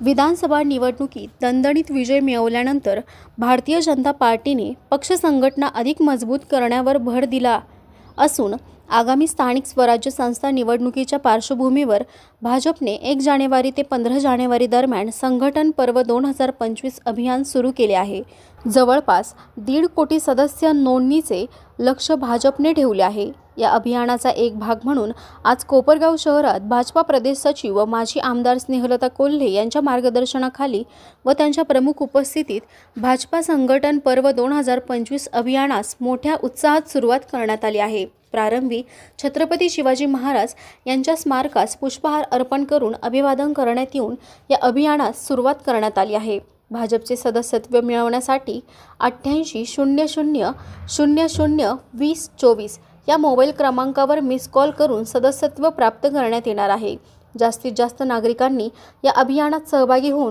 विधानसभा निवडणुकीत दणदणीत विजय मिळवल्यानंतर भारतीय जनता पार्टीने पक्ष संघटना अधिक मजबूत करण्यावर भर दिला असून आगामी स्थानिक स्वराज्य संस्था निवडणुकीच्या पार्श्वभूमीवर भाजपने 1 जानेवारी ते 15 जानेवारी दरम्यान संघटन पर्व 2025 अभियान सुरू केले आहे। जवळपास 1.5 कोटी सदस्य नोंदणीचे लक्ष्य भाजपने ठेवले आहे। या अभियानाचा एक भाग म्हणून आज कोपरगाव शहरात भाजपा प्रदेश सचिव व माजी आमदार स्नेहलता कोल्हे यांच्या मार्गदर्शनाखाली व त्यांच्या प्रमुख उपस्थितीत भाजपा संघटन पर्व 2025 अभियानास मोठ्या उत्साहात सुरुवात करण्यात आली आहे। प्रारंभी छत्रपती शिवाजी महाराज यांच्या स्मारकास पुष्पहार अर्पण करून अभिवादन करण्यात येऊन या अभियानास सुरुवात करण्यात आली आहे। भाजपचे सदस्यत्व मिळवण्यासाठी 8800002024 या मोबाईल क्रमांकावर मिस कॉल करून सदस्यत्व प्राप्त करण्यात येणार आहे। जास्तीत जास्त नागरिकांनी या अभियानात सहभागी होऊन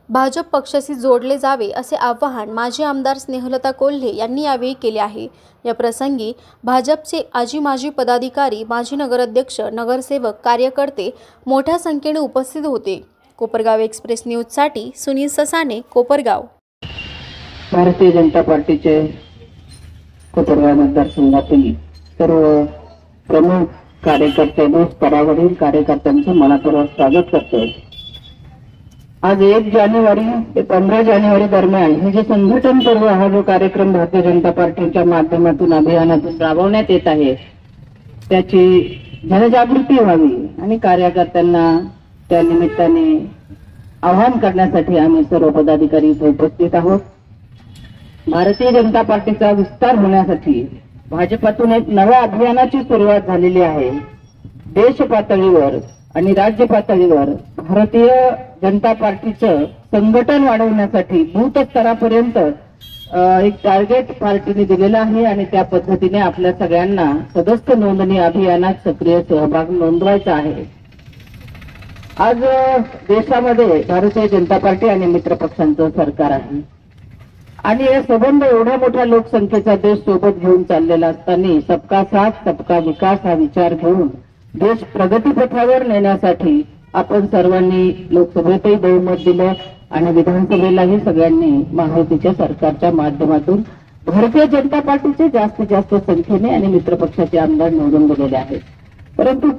भाजप पक्षाशी जोडले जावे असे आवाहन माजी आमदार स्नेहलता कोल्हे यांनी यावेळी केले आहे। या प्रसंगी भाजपचे माजी पदाधिकारी, माजी नगराध्यक्ष, नगरसेवक, कार्यकर्ते मोठ्या संख्येने उपस्थित होते। कोपरगाव एक्सप्रेस न्यूजसाठी सुनील ससाने, कोपरगाव। भारतीय जनता पार्टीचे कोपरगाव मतदारसंघातील सर्व प्रमुख कार्यकर्त्यांनी स्तरावरील कार्यकर्त्यांचे मनापूर्वक स्वागत करतो। आज 1 जानेवारी ते 15 जानेवारी दरम्यान हे जे संघटन पर्व हा जो कार्यक्रम भारतीय जनता पार्टीच्या माध्यमातून अभियानातून राबवण्यात येत आहे त्याची जनजागृती व्हावी आणि कार्यकर्त्यांना त्या निमित्ताने आवाहन करण्यासाठी आम्ही सर्व पदाधिकारी इथे उपस्थित आहोत। भारतीय जनता पार्टीचा विस्तार होण्यासाठी भाजपातून एक नव्या अभियानाची सुरुवात झालेली आहे। देश पातळीवर आणि राज्य पातळीवर भारतीय जनता पार्टीचं संघटन वाढवण्यासाठी बूथ स्तरापर्यंत एक टार्गेट पार्टीने दिलेलं आहे आणि त्या पद्धतीने आपल्या सगळ्यांना सदस्य नोंदणी अभियानात सक्रिय सहभाग नोंदवायचा आहे। आज देशामध्ये भारतीय जनता पार्टी आणि मित्र पक्षांचं सरकार आहे आणि हे संबंध एवढ्या मोठ्या लोकसंख्येचा देश सोबत घेऊन चाललेला असताना सबका साथ सबका विकास हा विचार घेऊन देश प्रगतीपथावर नेण्यासाठी आपण सर्वांनी लोकसभेतही बहुमत दिलं आणि विधानसभेलाही सगळ्यांनी महायुतीच्या सरकारच्या माध्यमातून भारतीय जनता पार्टीचे जास्तीत जास्त संख्येने आणि मित्रपक्षाचे आमदार निवडून दिलेले आहेत। परंतु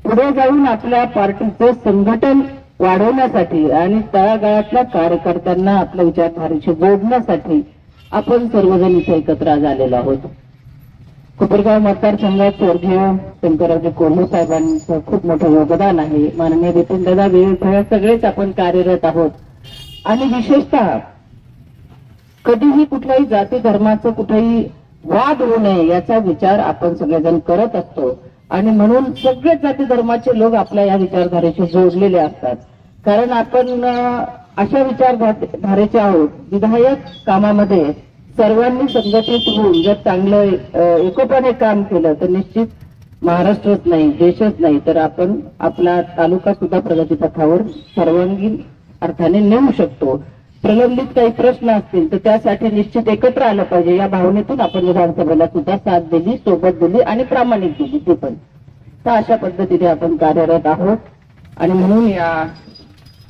पुढे जाऊन आपल्या पार्टीचे संघटन वाढवण्यासाठी आणि तळागाळातल्या कार्यकर्त्यांना आपल्या विचारधारेशी जोडण्यासाठी आपण सर्वजण इथे एकत्र झालेलो आहोत। कोपरगाव मतदारसंघात स्वर्गीय शंकररावजी कोल्हे साहेबांचं खूप मोठं योगदान आहे। माननीय विपिनदादा वेळोवेळी सगळेच आपण कार्यरत आहोत आणि विशेषतः कधीही कुठल्याही जाती धर्माचं कुठेही वाद होऊ नये याचा विचार आपण सगळेजण करत असतो आणि म्हणून सगळेच जाती धर्माचे लोक आपल्या या विचारधारेशी जोडलेले असतात। कारण आपण अशा विचारधारेचे आहोत। विधायक कामामध्ये सर्वांनी संघटित होऊन जर चांगलं एकोप्याने काम केलं तर निश्चित महाराष्ट्रच नाही, देशच नाही तर आपण आपला तालुका सुद्धा प्रगतीपथावर सर्वांगीण अर्थाने नेऊ शकतो। प्रलंबित काही प्रश्न असतील तर त्यासाठी निश्चित एकत्र आलं पाहिजे या भावनेतून आपण विधानसभेला सुद्धा साथ दिली, सोबत दिली आणि प्रामाणिक दिली ती पण। तर अशा पद्धतीने आपण कार्यरत आहोत आणि म्हणून या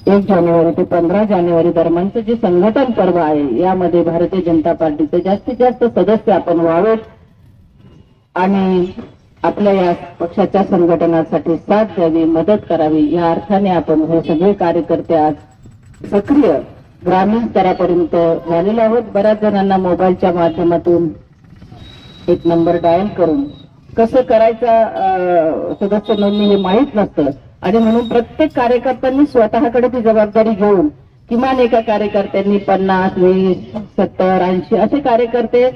1 जानेवारी ते 15 जानेवारी दरम्यानचं जे संघटन पर्व आहे यामध्ये भारतीय जनता पार्टीचे जास्तीत जास्त सदस्य आपण व्हावेत आणि आपल्या या पक्षाच्या संघटनासाठी साथ द्यावी, मदत करावी या अर्थाने आपण हे सगळे कार्यकर्ते आज सक्रिय ग्रामीण स्तरापर्यंत झालेले आहोत। बऱ्याच जणांना मोबाईलच्या माध्यमातून एक नंबर डायल करून कसं करायचं सदस्य नोंदणी हे माहीत नसतं आणि म्हणून प्रत्येक कार्यकर्त्यांनी स्वतःकडे ती जबाबदारी घेऊन किमान एका कार्यकर्त्यांनी 50, 20, 70, 80 असे कार्यकर्ते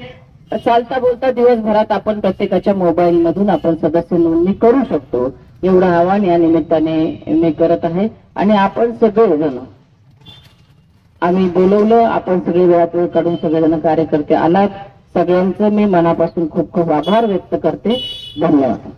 चालता बोलता दिवसभरात आपण प्रत्येकाच्या मोबाईल मधून आपण सदस्य नोंदणी करू शकतो एवढं आवाहन या निमित्ताने मी करत आहे। आणि आपण सगळेजण आम्ही बोलवलं, आपण सगळे वेळात वेळ काढून सगळेजण कार्यकर्ते आलात, सगळ्यांचं मी मनापासून खूप खूप आभार व्यक्त करते। धन्यवाद।